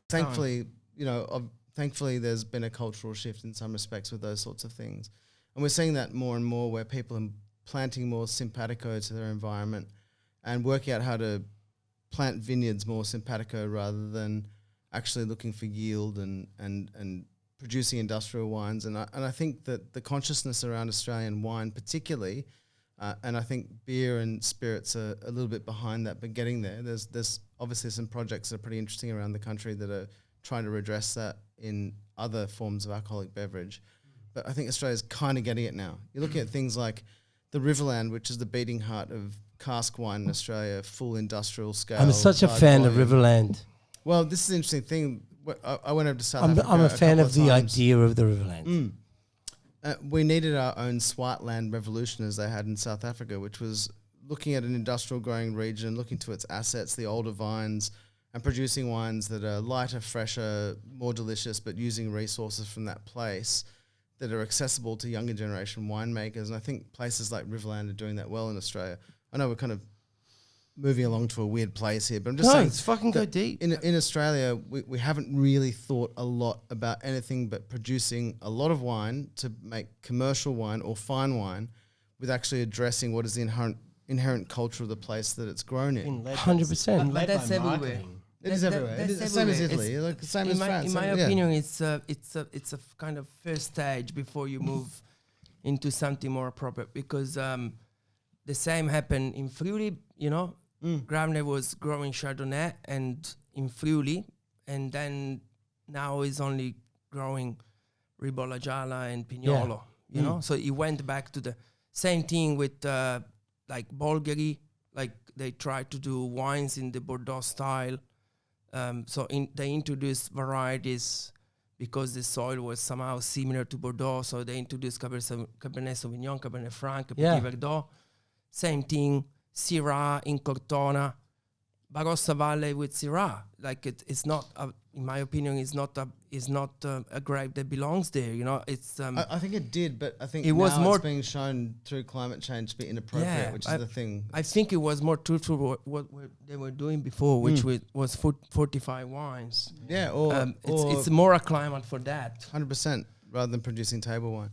thankfully, thankfully there's been a cultural shift in some respects with those sorts of things. And we're seeing that more and more where people are planting more simpatico to their environment and working out how to plant vineyards more simpatico rather than actually looking for yield and producing industrial wines. And I think that the consciousness around Australian wine particularly, and I think beer and spirits are a little bit behind that, but getting there. There's obviously some projects that are pretty interesting around the country that are trying to redress that in other forms of alcoholic beverage. But I think Australia's kind of getting it now. You're looking at things like the Riverland, which is the beating heart of cask wine in Australia, full industrial scale. I'm such a fan of Riverland. Well, this is an interesting thing. I went over to South Africa. I'm a fan of the idea of the Riverland. We needed our own Swartland revolution, as they had in South Africa, which was looking at an industrial growing region, looking to its assets, the older vines, and producing wines that are lighter, fresher, more delicious, but using resources from that place that are accessible to younger generation winemakers. And I think places like Riverland are doing that well in Australia. I know we're kind of moving along to a weird place here, but I'm just saying it's fucking go deep. In Australia, we haven't really thought a lot about anything but producing a lot of wine to make commercial wine or fine wine with actually addressing what is the inherent culture of the place that it's grown in. 100%. But that's everywhere. It is everywhere. It's the same as Italy, like the same as France. In my opinion, it's a kind of first stage before you move into something more appropriate, because the same happened in Friuli, Gravenet was growing Chardonnay and in Friuli, and then now is only growing Ribolla Gialla and Pignolo, you know? So he went back to the same thing with like Bulgari, like they tried to do wines in the Bordeaux style. They introduced varieties because the soil was somehow similar to Bordeaux, so they introduced Cabernet Sauvignon, Cabernet Franc, Petit Verdot. Same thing, Syrah in Cortona, Barossa Valley with Syrah. Like it's not, in my opinion, is not a grape that belongs there. It's. I think it did, but I think it was more it's being shown through climate change to be inappropriate, which is the thing. I think it was more true to what they were doing before, which was fortified wines. Yeah, it's more a climate for that. 100%, rather than producing table wine.